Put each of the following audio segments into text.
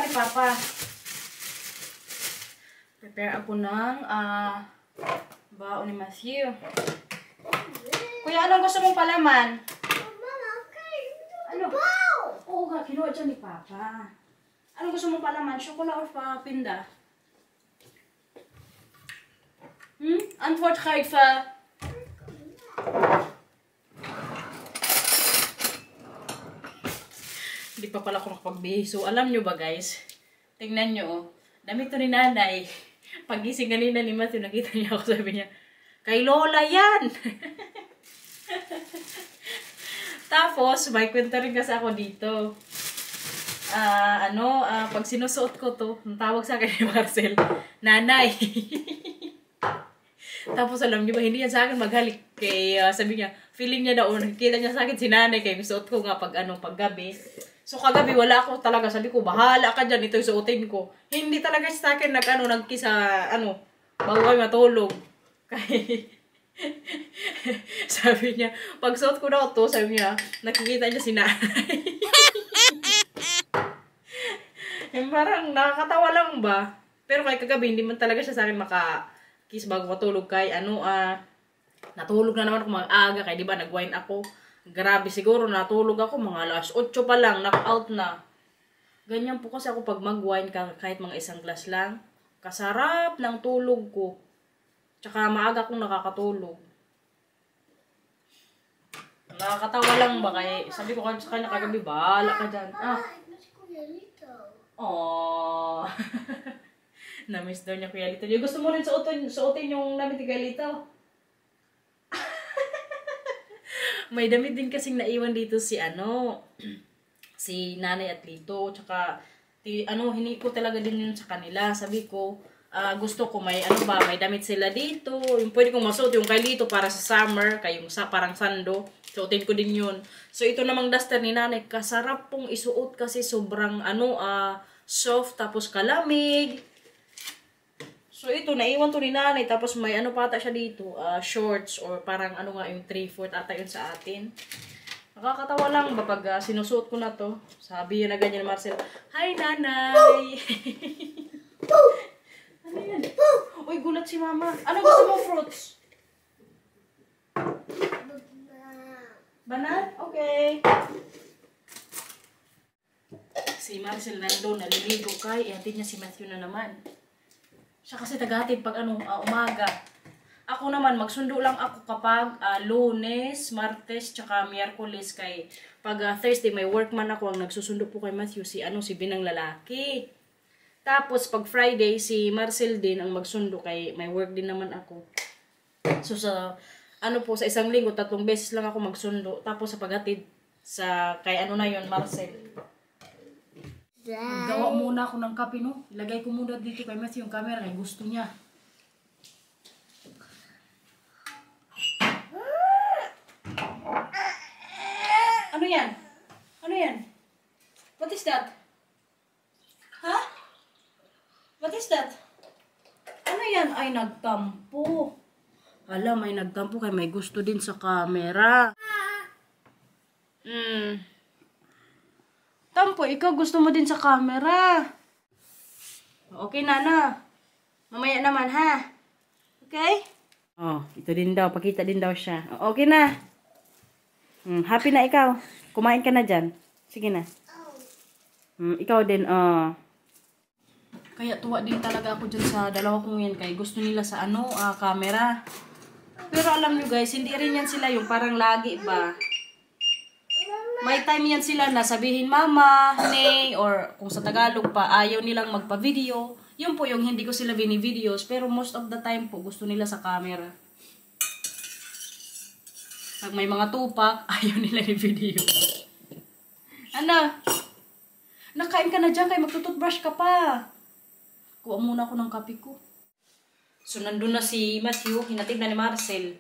ni Papa. Prepare ako ng baon ni Matthew. Kuya, anong gusto mong palaman? Ano? Oo nga, kinuha dyan ni Papa. Anong gusto mong palaman? Chocolate or pinda? Antwoord geven. Hindi pa pala ako nakapagbihiso. Alam nyo ba guys? Tingnan nyo oh. Damit to ni nanay. Pagising kanina ni Matthew, nakita niya ako, sabi niya, kay Lola yan! Tapos, may kwento rin kasi ako dito. Pag sinusuot ko to, ang tawag sa akin ni Marcel, nanay. Tapos alam niyo ba, hindi yan sa akin maghalik. Kay, sabi niya, feeling niya daw, nakikita niya sa akin si nanay, kaya suot ko nga paggabi. So kagabi wala ako talaga, sabi ko, bahala ka dyan, ito yung suotin ko. Hindi talaga sa akin nagkisa, bago kayo matulog. Kaya, sabi niya, pag suot ko daw to, sabi niya, nakikita niya si nanay. Parang nakakatawa lang ba? Pero kay kagabi, hindi man talaga siya sa akin maka-kiss bago matulog kay natulog na naman ako mag-aga kay di ba nag-wine ako. Grabe siguro natulog ako mga alas 8 pa lang, knock-out na. Ganyan po kasi ako pag mag-wine kahit mga isang glass lang. Kasarap ng tulog ko. Tsaka maaga akong nakakatulog. Nakakatawa lang ba kay sabi ko sa kanya kagabi, bahala ka dyan. Aww. Na-miss daw niya Kuya Lito. Gusto mo rin suotin yung damit ni Kuya Lito? May damit din kasing naiwan dito si si Nanay at Lito. Tsaka hini ko talaga din yun sa kanila. Sabi ko, gusto ko may may damit sila dito. Yung pwede kong masuot yung kay Lito para sa summer, kay yung parang sando. Suotin ko din yun. So ito namang duster ni Nanay, kasarap pong isuot kasi sobrang soft tapos kalamig. So ito, naiwan to ni Nanay. Tapos may pata siya dito. Shorts or parang yung 3/4 ata yun sa atin. Nakakatawa lang ba pag sinusuot ko na to. Sabi yun na ganyan ni Marcel, "Hi, Nanay!" Ano yan? Uy, gulat si Mama. Ano gusto mo fruits? Banan? Okay. Si Marcel nandun, naliligo kay. Ihatid niya si Matthew na naman. Siya kasi tagatid pag umaga. Ako naman, magsundo lang ako kapag Lunes, Martes, tsaka Miyerkules. Kay pag Thursday, may work man ako. Ang nagsusundo po kay Matthew, si Binang lalaki. Tapos pag Friday, si Marcel din ang magsundo kay may work din naman ako. So sa sa isang linggo, 3 beses lang ako magsundo. Tapos sa paghatid sa kay Marcel. Gawa muna ako ng kape, no? Ilagay ko muna dito kay Matthew yung camera kay gusto niya. Ano yan? Ano yan? What is that? Ha? What is that? Ano yan? Ay, nagtampo. Alam, may nagtampo kay may gusto din sa camera. Tampo, ikaw gusto mo din sa camera. Okay, Nana. Mamaya naman, ha? Okay? Oh, ito din daw. Pakita din daw siya. Okay na. Happy na ikaw. Kumain ka na dyan. Sige na. Ikaw din, Kaya tuwa din talaga ako dyan sa dalawa kong yan. Kaya gusto nila sa camera. Pero alam nyo guys, hindi rin yan sila yung parang lagi ba? May time yan sila na sabihin mama, nay, or kung sa Tagalog pa, ayaw nilang magpa-video. Yun po yung hindi ko sila bini-videos. Pero most of the time po, gusto nila sa camera. Pag may mga tupak, ayaw nila i-video. Nakain ka na dyan, kaya magtututbrush ka pa. Kuha muna ako ng kape ko. So, nandun na si Matthew, hinatid na ni Marcel.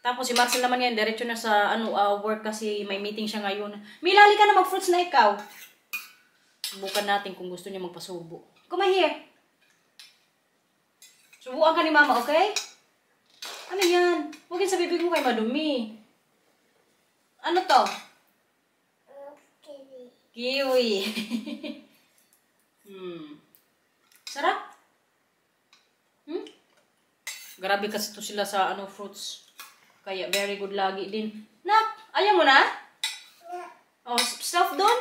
Tapos si Marcel naman yan, diretso na sa work kasi may meeting siya ngayon. Milali ka na mag-fruits na ikaw. Subukan natin kung gusto niya magpasubo. Come here. Subukan ka ni Mama, okay? Ano yan? Huwag sa bibig mo kay madumi. Ano to? Kiwi. Grabe kasi to sila sa ano fruits. Kaya very good lagi din. Nak, ayaw mo na? Oh, stuff doon?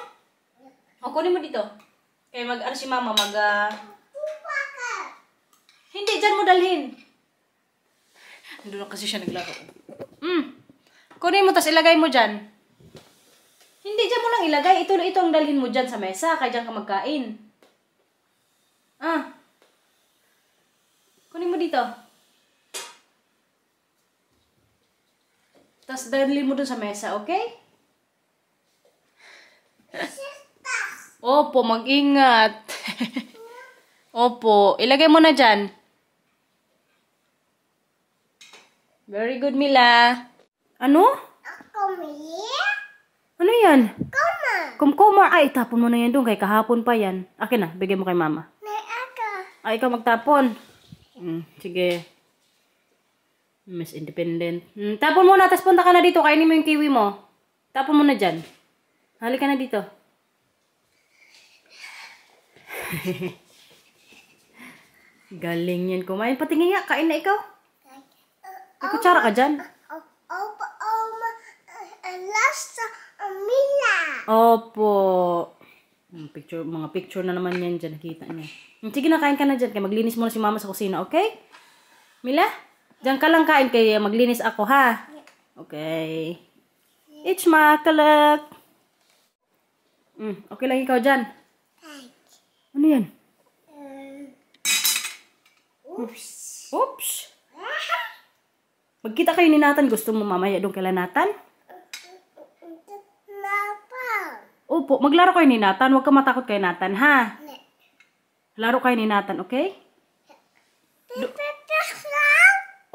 O, kunin mo dito. Kaya ano si mama, Hindi, dyan mo dalhin. Nandun na kasi siya naglaro. Kunin mo, tas ilagay mo dyan. Hindi, dyan mo lang ilagay. Ito ang dalhin mo dyan sa mesa. Kaya dyan ka magkain. Kunin mo dito. Tas dalhin mo dun sa mesa, okay? Opo, mag-ingat. Opo, ilagay mo na dyan. Very good, Mila. Ano? Ano yan? Kumkumar. Ay, tapon mo na yan doon. Kay kahapon pa yan. Akin na, bigay mo kay mama. Ay, ikaw magtapon. Sige. Miss Independent. Tapon mo na, tapos punta ka na dito. Kainin mo yung kiwi mo. Tapon mo na dyan. Halika na dito. Galing yan kumain. Patingin nga, kain na ikaw. May kutsara ka dyan. Opo. Mga picture na naman yan dyan. Nakita niya. Sige na, kain ka na dyan. Kaya maglinis muna si mama sa kusina, okay? Mila? Diyan ka lang kain kaya maglinis ako, ha? Okay. It's makalak. Okay lang ikaw dyan. Ano yan? Oops. Magkita kayo ni Nathan. Gusto mo mamaya doon kay Nathan? Opo, maglaro kayo ni Nathan. Huwag ka matakot kay Nathan, ha? Laro kayo ni Nathan, okay?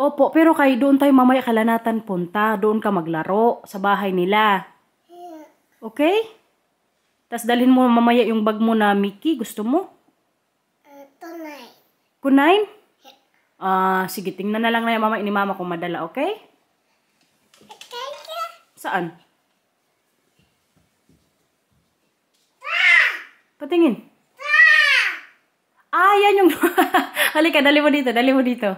Opo, pero kayo doon tayo mamaya kay Nathan punta. Doon ka maglaro sa bahay nila. Okay? Tapos dalhin mo mamaya yung bag mo na Mickey. Gusto mo? Kunain? Sige, tingnan na lang na yung mama ni mama kung madala, okay? Saan? Patingin. Yan yung... Halika, dali mo dito, dali mo dito.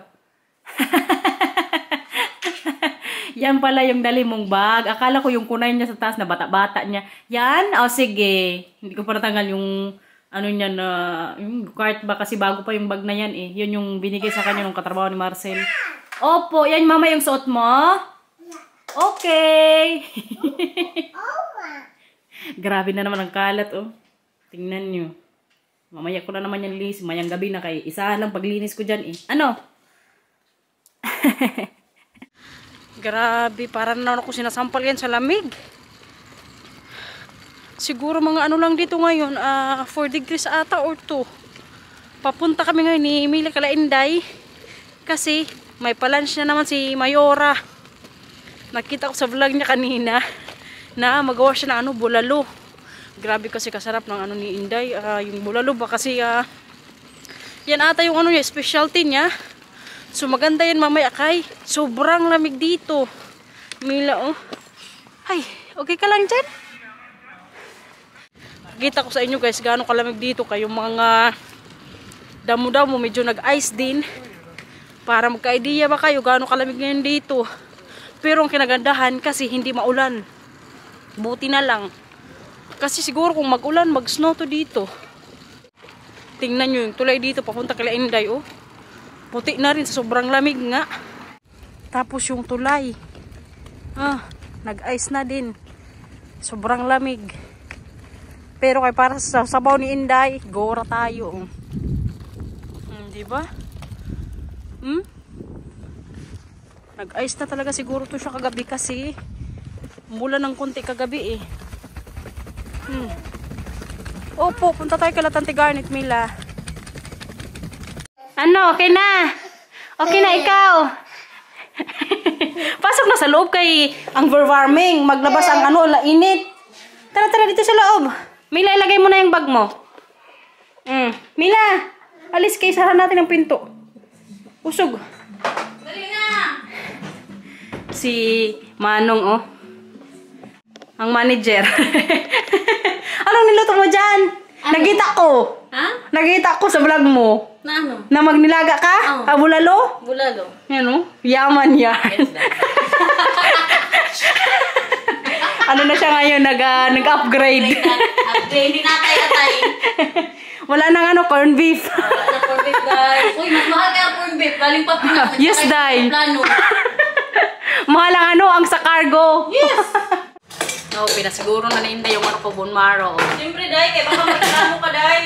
Yan pala yung dali mong bag. Akala ko yung kunay niya sa taas na bata-bata niya. Yan? Sige. Hindi ko pa natanggal yung ano niya na... Yung cart ba kasi bago pa yung bag na yan eh. Yun yung binigay sa kanya nung katrabaho ni Marcel. Opo, yan mama yung suot mo? Okay. Grabe na naman ang kalat oh. Tingnan nyo. Mamaya ko na naman yan linis. Mayang gabi na kay isa lang paglinis ko dyan eh. Ano? Grabe, parang na ako sinasampal yan sa lamig. Siguro mga ano lang dito ngayon, 4 degrees ata or 2. Papunta kami ngayon ni Emilia Kalainday. Kasi may palunch na naman si Mayora. Nakita ko sa vlog niya kanina na magawa siya ng bulalo. Grabe kasi kasarap ng ano ni Inday. Yung bulalo ba kasi yan ata yung ano niya, specialty niya. So maganda yan mamaya kay. Sobrang lamig dito. Mila oh. Ay, okay ka lang dyan? Kita ko sa inyo guys, gaano kalamig dito. Kayong mga damo-damo medyo nag-ice din. Para magka-idea ba kayo gaano kalamig ngayon dito. Pero ang kinagandahan kasi hindi maulan. Buti na lang. Kasi siguro kung mag-ulan, mag-snow to dito. Tingnan nyo yung tulay dito papunta kay Inday oh. Puti na rin sa sobrang lamig nga. Tapos yung tulay. Nag-ice na din. Sobrang lamig. Pero kay para sa sabaw ni Inday, gora tayo. Diba? Nag-ice na talaga siguro to siya kagabi kasi mula ng konti kagabi eh. Opo, punta tayo kay Tante Garnet, Mila. Ano, okay na? Okay na ikaw? Pasok na sa loob kay ang warming. Maglabas ang ano, lainit. Tara, tara dito sa loob. Mila, ilagay mo na yung bag mo. Mila, alis kayo, sara natin ang pinto. Usog. Dali na! Si Manong, oh. Ang manager. Anong niluto mo dyan? Ano? Nagita ko. Ha? Nakita ko sa vlog mo. Na ano? Na magnilaga ka? Oo. Bulalo? Bulalo. Yan o. Yaman yan. Ano na siya ngayon? Nag-upgrade. Upgrade na tayo. Wala nang ano, corn beef. Wala na corn beef, guys. Uy, mas mahal kaya corn beef. Galing pa Pinas. Yes, Day. Plano. Mahal ang ano, ang sa cargo. Yes. No, pinasiguro na ninda yung ano ko, bone marrow. Siyempre, Day. Kaya baka magkano ka, Day.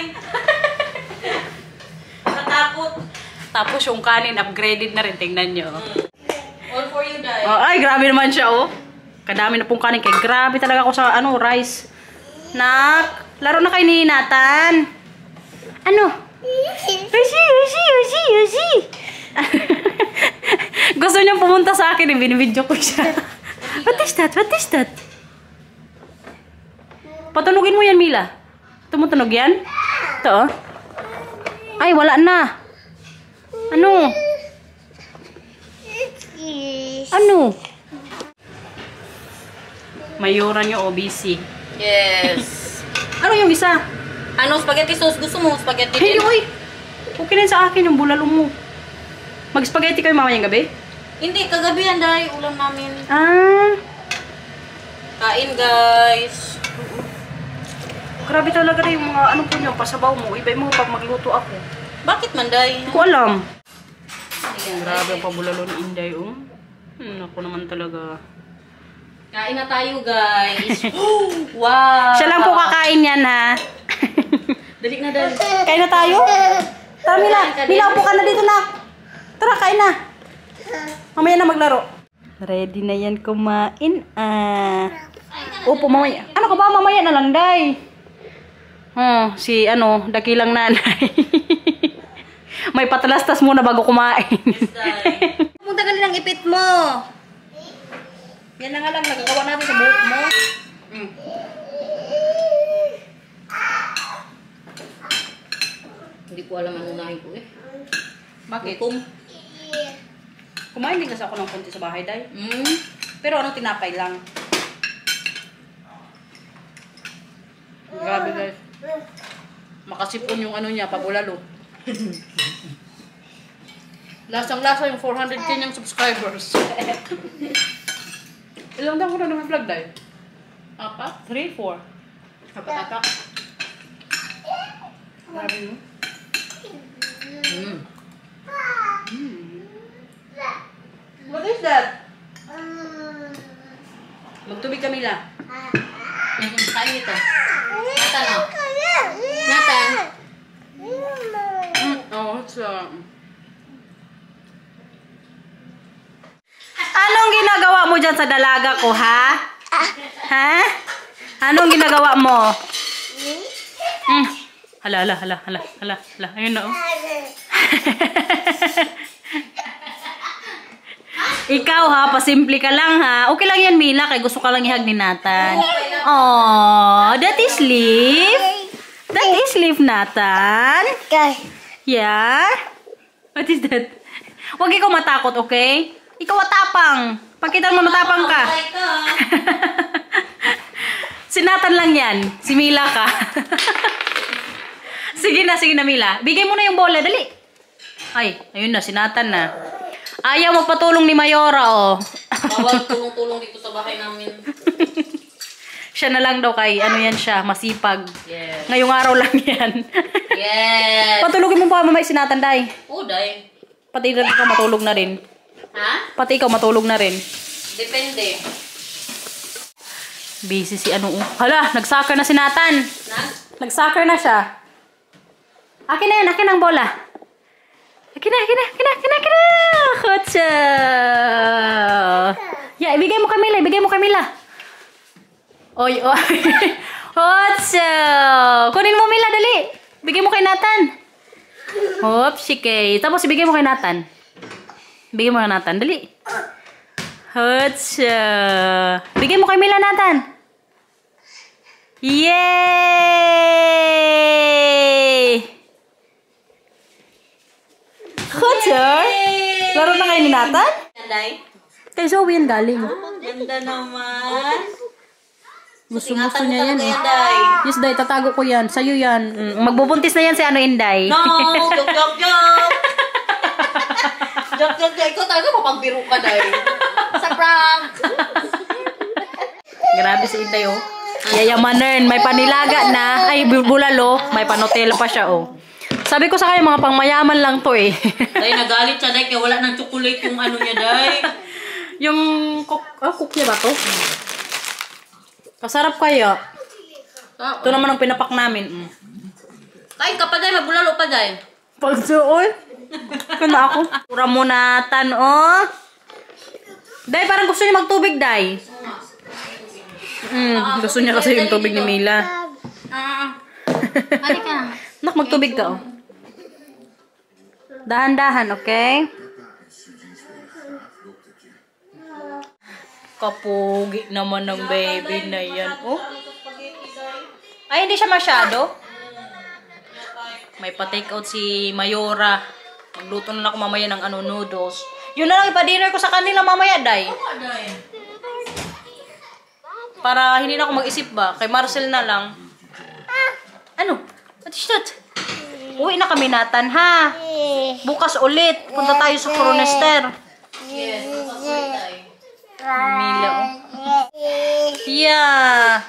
Natakot. Tapos yung kanin, upgraded na rin. Tingnan nyo. All for you, Day. Oh, ay, grabe naman siya, oh. Kadami na pong kanin. Kaya grabe talaga ako sa, ano, rice. Nak, laro na kayo ni Nathan. Ano? Usi. Gusto niyang pumunta sa akin, eh. Binibidyo ko siya. What is that? Patunugin mo yan, Mila. Tumutunog yan? Ito, oh. Ay, wala na. Ano? Mayura niyo, OBC. Yes. Ano yung isa? Ano, spaghetti sauce? Gusto mo spaghetti Hey, din? oy! Okay na sa akin yung bulalo mo. Mag-spaghetti kayo mamayang gabi? Hindi, kagabi yan, Day. Ulam namin. Ah, Kain, guys. grabe talaga na yung mga ano po niyo, pasabaw mo. Iba mo pag magluto ako. Bakit man, Day? Hindi ko alam. Ayan, Grabe ang pabulalo ni Inday, oh. Ako naman talaga. Kain na tayo, guys. Wow! Siya lang po kakain yan, ha? Dali na, Day. Kain na tayo? Tara, Mila. Mila, upo ka na dito, na. Tara, kain na. Mamaya na maglaro. Ready na yan kumain, Upo, mamaya. Ano ka ba? Mamaya na lang, Day. Oh, si, dakilang nanay. May patalastas muna bago kumain. Kung tagal ng ipit mo. Yan na nga lang, nagagawa natin sa buhok mo. Hindi ko alam ang unahin ko, eh. Bakit? Gutom. Kumain din kasi ako ng konti sa bahay, Day. Mm. Pero tinapay lang. Grabe, guys. Makasipon yung niya, pabulalo. Lasang-lasa yung 400k niyang subscribers. Ilang taon ko na naman vlog, Day? 4? 3, 4. Kapataka. Grabe mo. What is that? Magtubig kami la. Kain ito. Nathan, oh. Nathan. Anong ginagawa mo dyan sa dalaga ko, ha? Ha? Anong ginagawa mo? Hala. Ayun na, oh. Ikaw, ha? Pasimple ka lang, ha? Okay lang yan, Mila. Kaya gusto ka lang ihag ni Nathan. Oh, that is leaf. That is leaf, Nathan. Yeah? What is that? Huwag ikaw matakot, okay? Ikaw matapang. Pagkita mo matapang ka. Si Nathan lang yan. Si Mila ka. Sige na, Mila. Bigay mo na yung bola, dali. Ay, ayun na, si Nathan na. Ayaw magpatulong ni Mayora, oh. Bawal tulong-tulong dito sa bahay namin. Siya na lang daw kay, yan siya, masipag. Yes. Ngayong araw lang yan. Yes. Patulogin mo pa mamay si Nathan, Day. Oo, Day. Pati ikaw matulog na rin. Ha? Pati ikaw matulog na rin. Depende. Busy si Hala, nag-soccer na si Nathan. Nag-soccer na siya. Akin na yan, akin ang bola. Akin na. Kutsa. Yeah, ibigay mo kay Mila. Oy. Kutsa. Kunin mo, Mila, dali. Bigay mo kay Nathan. Hop, sige. Tapos ibigay mo kay Nathan. Bigay mo kay Nathan, dali. Kutsa. Bigay mo kay Mila, Nathan. Yay! Kutsa. Laro na kayo ni Nathan? Day? Kay Zoe yan galing. Ganda naman. Gusto niya yan. Yan, Day. Yes, Day, tatago ko yan. Sa'yo yan. Magbubuntis na yan si ano, Inday. No! Joke, joke, joke! Joke, joke, joke. Ikaw talaga mapagbiro ka, Day. Sa prank! Grabe si Inday, oh. Yayamanin. May panilaga na. Ay, bulalo. May panotel pa siya, oh. Sabi ko sa kanya, mga pangmayaman lang to, eh. Day, nagalit siya, Day. Kaya wala ng chocolate yung ano niya, Day. Yung cook niya ba to? Kasarap kaya. Ito naman ang pinapak namin. Kain ka pa, Day. Magbulalo pa, Day. Pagsuoy. Kuna ako. Pura mo natan, oh. Day, parang gusto niya magtubig, Day. Gusto niya kasi yung tubig ni Mila. Halika. Nak, magtubig ka, oh. Dahan-dahan, okay? Kapugi naman ng baby na yan, oh. Ay, hindi siya masyado. May pa-take out si Mayora. Magluto na ako mamaya ng ano, noodles. Yun na lang ipa-dinner ko sa kanila mamaya, Day. Para hindi na ako mag-isip ba. Kay Marcel na lang. Ano? What is that? Uwi na kami natan, ha? Bukas ulit. Punta tayo sa Coronester. Yes, bukas ulit, Day. Mila, oh. Yeah.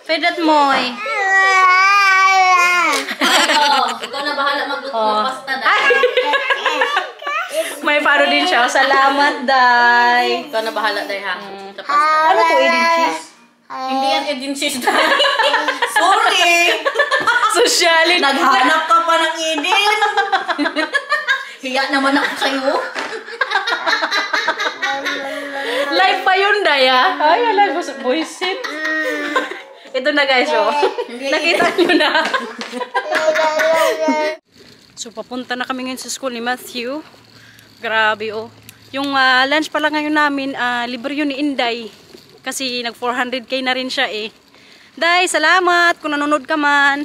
Fedat moy. Ikaw na bahala magluto ng pasta, Day. May paro din siya. Salamat, Day. Ikaw na bahala, Day, ha? Sa pasta. Ano to, Edin cheese? Hindi yan agencies, Day. Sorry! Socialin. Naghanap ka pa ng Eden. Hiya naman ako sa'yo. Live pa yun, Day, ha? Ay, alam ko, buisit. Ito na, guys, oh. Nakita nyo na. So, papunta na kami ngayon sa school ni Matthew. Grabe, oh. Yung lunch pala ngayon namin, libre yun ni Inday. Kasi nag 400k na rin siya, eh. Day, salamat kung nanonood ka man.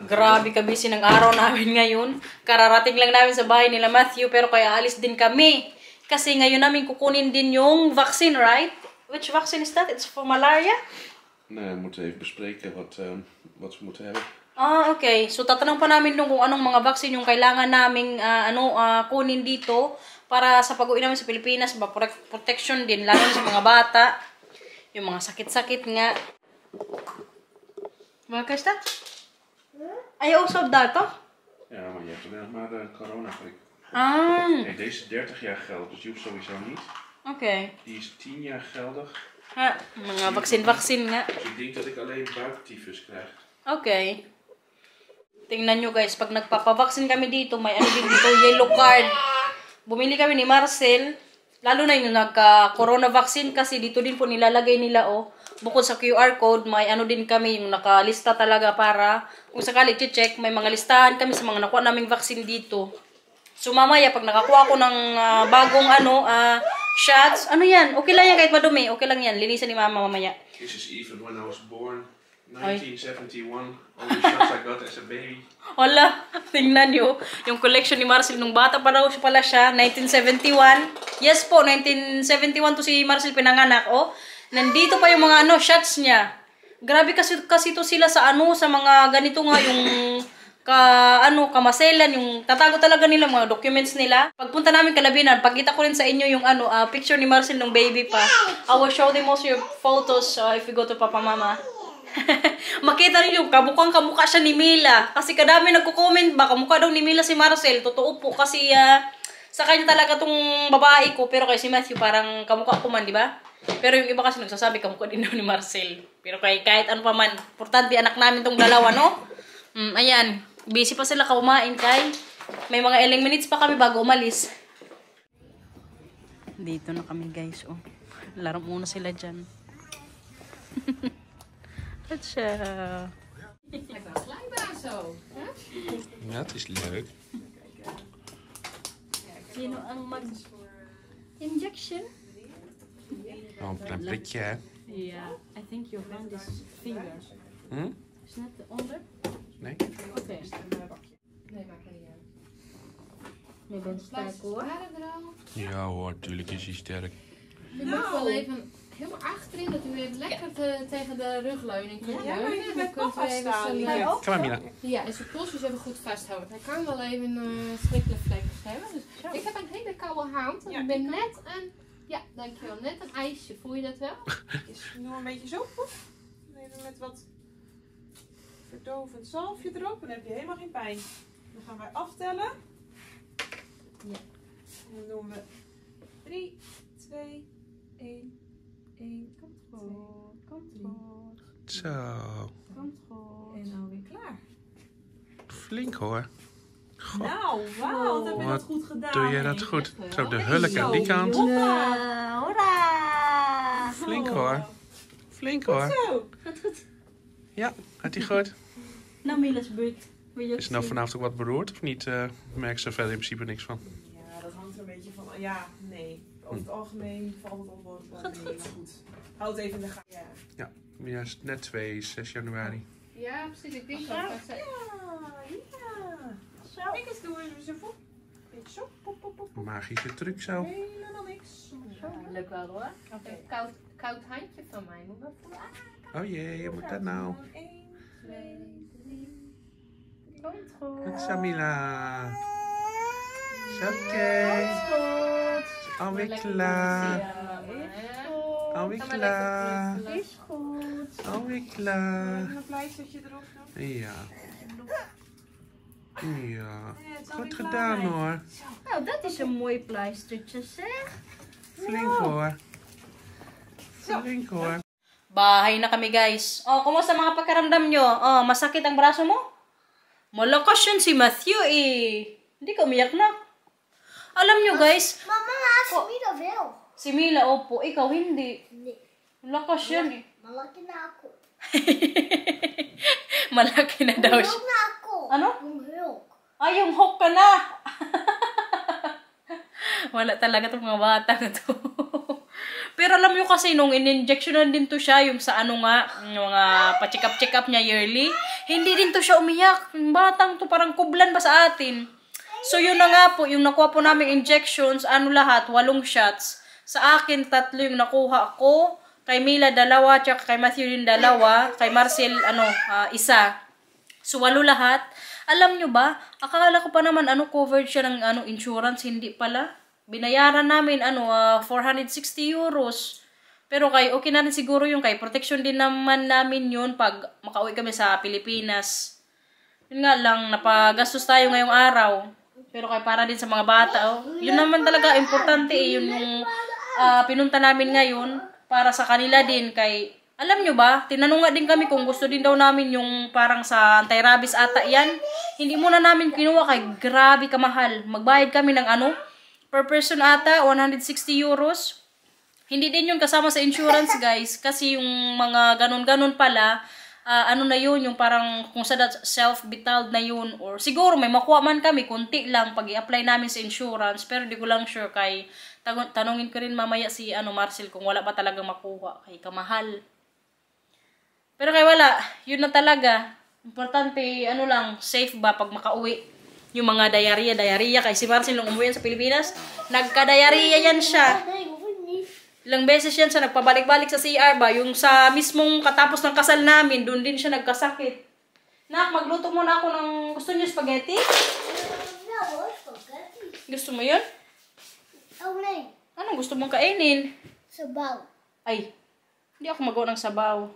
Grabe ka busy ng araw namin ngayon. Kararating lang namin sa bahay nila Matthew, pero kaya alis din kami. Kasi ngayon namin kukunin din yung vaccine, right? Which vaccine is that? It's for malaria? Nee, we moeten even bespreken wat we moeten hebben. Ah, okay. So, tatanong pa namin nung kung anong mga vaccine yung kailangan naming kunin dito para sa pag-uwi namin sa Pilipinas, ba, protection din, lalo sa mga bata. Yung mga sakit-sakit nga. Welke is dat? Ay, also dat, toch? Ja, maar je hebt alleen nog maar de coronaprik. Ah, Nee, deze is 30 jaar geldig, dus die hoeft sowieso niet. okay. Die is 10 jaar geldig. Ha, mga vaccine nga. Dus ik denk dat ik alleen buiktyfus krijg. Okay. Tingnan nyo guys, pag nagpapavaksin kami dito, may ano din dito, yellow card. Bumili kami ni Marcel, lalo na yung nagka-corona vaccine kasi dito din po nilalagay nila, oh. Bukod sa QR code, may ano din kami, yung nakalista talaga para kung sakali check, may mga listahan kami sa mga nakuha naming vaccine dito. So mamaya, pag nakakuha ko ng bagong shots, ano yan, okay lang yan kahit madumi, okay lang yan, linisan ni mama mamaya. This is even when I was born, 1971. All the shots I got as a baby. Wala, tingnan nyo. Yung collection ni Marcel, nung bata pa daw pala siya, 1971. Yes po, 1971 to si Marcel pinanganak, oh. Nandito pa yung mga shots niya. Grabe kasi to sila sa sa mga ganito nga, yung kamaselan, yung tatago talaga nila, mga documents nila. Pagpunta namin Kalabinan, pagkita ko rin sa inyo yung picture ni Marcel nung baby pa. I will show them also your photos if we go to Papa Mama. Makita niyo kamukha siya ni Mila. Kasi kadami nagko-comment ba, kamukha daw ni Mila si Marcel. Totoo po kasi sa kanya talaga tong babae ko, pero kay si Matthew parang kamukha ko man, di ba? Pero yung iba kasi nagsasabi kamukha din daw ni Marcel. Pero kahit ano pa man, importante anak namin tong dalawa, no? Ayan, busy pa sila kumain kay may mga ilang minutes pa kami bago umalis. Dito na kami guys, oh. Laro muna sila dyan. Tja. Ja, het is leuk. Sino ang mag-injection? Oh, een klein prikje, hè? Yeah, I think you found this finger. Hm? Is that onder? Nee? Okay. Je bent sterk hoor. Ja hoor, tuurlijk is hij sterk. Je moet wel even helemaal achterin, dat u even lekker tegen de rugleuning kunt Ja, maar leunen. je Dan bent kunt u papa even staan. zijn, Kom maar, Mila. ja, en zijn polsjes even goed vasthouden. Hij kan wel even schrikkelvlekkers hebben. Dus ik heb een hele koude hand. En Ja, ik ben ik net een, ja, dankjewel, net een ijsje. Voel je dat wel? Doe een beetje zo. Poef. Even met wat verdovend zalfje erop. Dan heb je helemaal geen pijn. Dan gaan wij aftellen. Ja. En dan doen we 3, 2, 1, 1. Komt goed. Komt goed. Zo. Komt goed. En dan weer klaar. Flink hoor. God, Nou, wauw, wat heb je Wat dat goed gedaan. doe je dat Henk. goed. Echt Zo, wel. de hulk aan die kant. Hoera! Hoera! Flink hoor. Flink hoor. Zo. Ja, gaat die goed? Nou, Mila's beurt. Wil je ook Is het nou zien? vanavond ook wat beroerd of niet? Merk ze verder in principe niks van. Ja, dat hangt er een beetje van. Ja, nee. Over het algemeen valt het al wel mee. Maar goed. Houd het even in de gaten. Ja. Ja, is net 2, 6 januari. Ja, precies. Ik denk ook dat zij... Ja. Zo. Kijk eens, doe even zo voet. Beetje zo. Pop, pop, pop. Magische truc zo. Helemaal niks. Ja, leuk wel hoor. Oké, koud handje van mij. Moet dat voelen? Oh jee, je moet dat nou. 1, 2, 3. Komt goed. Goed zo, Mila. Is oké. Alweer klaar. Alweer klaar. Is goed. Alweer klaar. Een pleistertje erop doen. Ja. Ja. Ja, het is alweer Goed klaar, gedaan meid. hoor. Nou, dat is een mooi pleistertje, zeg. Flink hoor. Flink hoor. Bahay na kami, guys. Oh, kumusta mga pakiramdam nyo? Oh, masakit ang braso mo? Malakas yun si Matthew eh. Hindi ka umiyak na. Alam nyo, guys. Mama, si Mila wel. Si Mila, opo. Ikaw, hindi. Nee, Malakas yun eh. malaki na ako. Malaki na daw siya. Hulk na ako. Ano? Yung hulk. Ay, yung hook ka na. Wala talaga itong mga bata na to. Pero alam nyo kasi nung in-injectionan din to siya, yung sa ano nga, yung mga pa-check up niya yearly, hindi din to siya umiyak. Yung batang to parang kublan ba sa atin. So yun na nga po, yung nakuha po namin injections, ano lahat, 8 shots. Sa akin, 3 yung nakuha ko. Kay Mila, 2, tsaka kay Matthew yung 2, kay Marcel, 1. So 8 lahat. Alam nyo ba, akala ko pa naman covered siya ng insurance, hindi pala. Binayaran namin 460 euros. Pero okay na rin siguro yung kay protection din naman namin yun pag makauwi kami sa Pilipinas. Yun nga lang, napagastos tayo ngayong araw. Pero kay para din sa mga bata, yun naman talaga importante yun yung pinunta namin ngayon para sa kanila din kay alam nyo ba, tinanong nga din kami kung gusto din daw namin yung parang sa anti-rabies ata yan. Hindi muna namin kinuha kay grabe kamahal. Magbayad kami ng per person ata, 160 euros. Hindi din yun kasama sa insurance, guys. Kasi yung mga ganun-ganun pala, na yun, yung parang kung sa self-betailed na yun. Or siguro may makuha man kami, kunti lang pag i-apply namin sa insurance. Pero di ko lang sure kay, tanungin ko rin mamaya si Marcel kung wala pa talagang makuha. Kay kamahal. Pero kay wala, yun na talaga. Importante, lang, safe ba pag makauwi. Yung mga diarrhea. Kay si Marcel nung umuwi yan sa Pilipinas, nagka-diarrhea yan siya. Ilang beses yan siya nagpabalik-balik sa CR ba. Yung sa mismong katapos ng kasal namin, doon din siya nagkasakit. Nak, magluto muna ako ng gusto niyo spaghetti? Ja hoor, spaghetti. Gusto mo yun? Oh nee, Anong gusto mong kainin? sabaw. Ay, hindi ako magawa ng sabaw.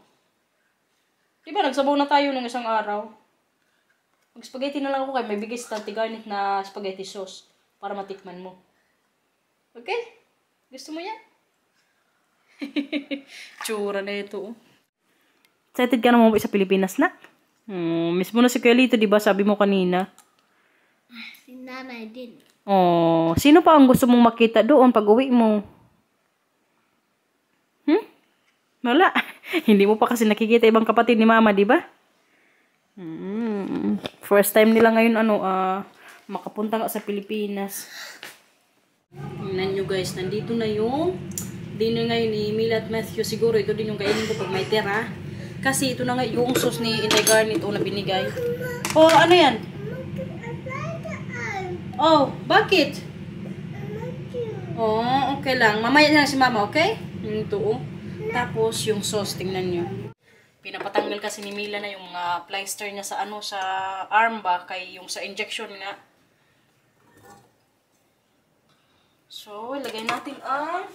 Di ba nagsabaw na tayo nung isang araw? Mag-spaghetti na lang ako kay may bigis na tigarnit na spaghetti sauce para matikman mo. Okay? Gusto mo yan? Tsura na ito. Excited ka na mo sa Pilipinas na? Miss mo na si Kuya Lito, di ba? Sabi mo kanina. Si nanay din. Oh, sino pa ang gusto mong makita doon pag uwi mo? Wala. Hindi mo pa kasi nakikita ibang kapatid ni Mama, di ba? First time nila ngayon makapunta nga sa Pilipinas. Tingnan nyo guys, nandito na yung dinner ngayon ni Mila at Matthew. Siguro ito din yung kainin ko pag may tira. Kasi ito na nga yung sauce ni Inday Garnet na binigay. Oh, ano yan? Oh, bakit? Oh, okay lang. Mamaya na si Mama, okay? Ito oh. Tapos yung sauce, tingnan nyo. Pinapatanggal kasi ni Mila na yung mga pleister niya sa ano, sa arm ba, kay yung sa injection nga. So, ilagay natin ang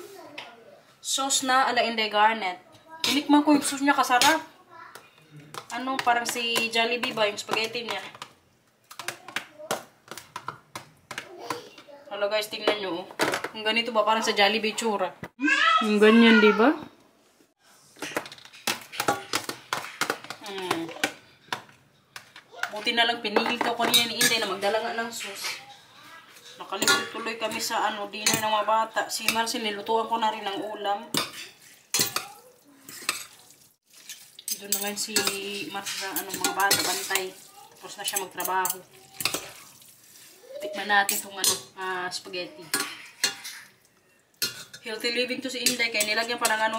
sauce na ala Inday Garnet. Tinikman ko yung sauce niya, kasarap. Ano, parang si Jollibee ba, yung spaghetti niya. Hello guys, tingnan nyo. Yung ganito ba, parang sa Jollibee tsura. Yung ganyan, di ba? Buti na lang pinili ko kanina ni Inday na magdala nga ng sauce. Nakalimutan tuloy kami sa ano, dinner ng mga bata. Si Marcel, nilutuan ko na rin ng ulam. Doon na ngayon si Marcel ng ano, mga bata, bantay. Tapos na siya magtrabaho. Tikman natin itong ano, spaghetti. Healthy living to si Inday, kaya nilagyan pa ng ano,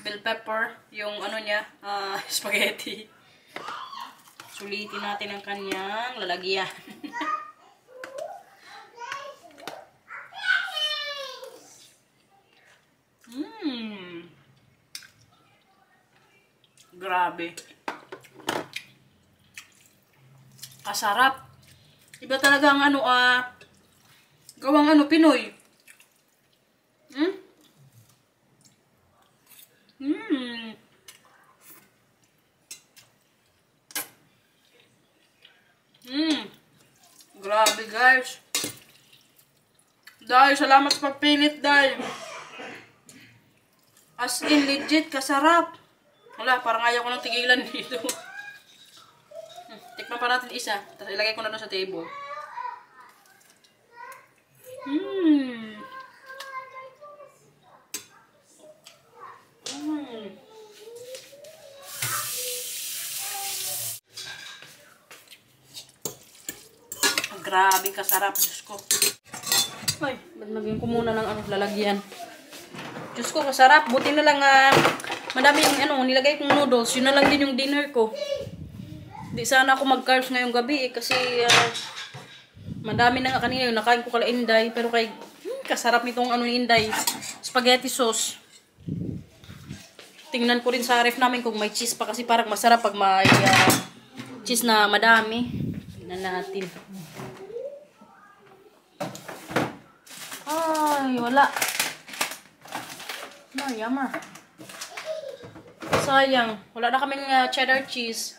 bell pepper, yung ano niya, spaghetti. Sulitin natin ang kanyang lalagyan. Grabe. Kasarap. Iba talaga ang ano, gawang ano, Pinoy. Grabe guys. Dahil salamat sa pagpilit dahil. As in legit, kasarap. Wala, parang ayaw ko nang tigilan dito. Tikman pa natin isa. Tapos ilagay ko na doon sa table. Grabe kasarap, Diyos ko. Ay, lagyan ko muna ng ano, lalagyan. Diyos ko, kasarap. Buti na lang, madami yung ano, nilagay kong noodles. Yun na lang din yung dinner ko. Di sana ako mag-carbs ngayong gabi kasi madami na nga kanina yung nakain ko kala Inday. Pero kay, kasarap nitong ano ni Inday. Spaghetti sauce. Tingnan ko rin sa ref namin kung may cheese pa kasi parang masarap pag may cheese na madami. Tingnan natin. Ay, wala. No, yummer. Sayang. Wala na kaming cheddar cheese.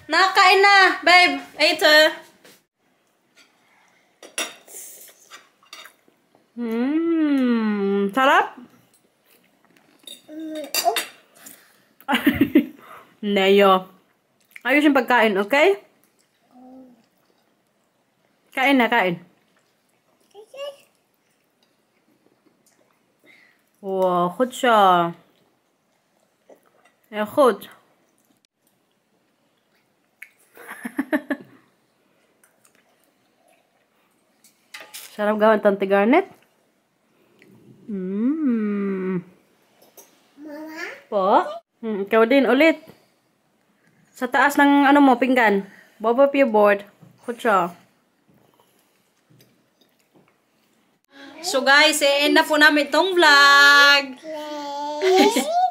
Nakain na, babe. Ito. Sarap? Neo. Ayos yung pagkain, okay? Kain na, kain. Wow, goed zo. Heel goed. Sarap gawin Tante Garnet. Mama? Po? Ikaw din ulit. Sa taas ng ano mo, pinggan. Bob up your board. Goed zo. So guys, end na po namin itong vlog.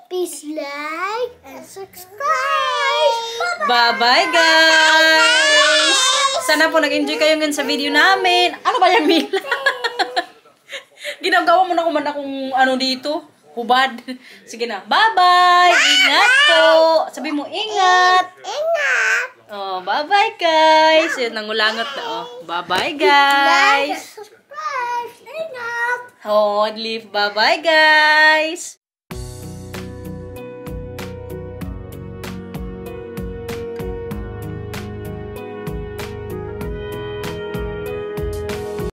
Please like and subscribe. Bye-bye guys! Sana po nag-enjoy kayo ngayon sa video namin. Ano ba yung Mila? Ginagawa mo na kuman akong ano dito. Hubad. Sige na. Bye-bye! Ingat po! Sabi mo, ingat! Ingat. Oh, bye-bye guys! Yun, nangulangot na. Oh, bye-bye guys! Subscribe. Ingat. Oh, leave. Bye-bye guys!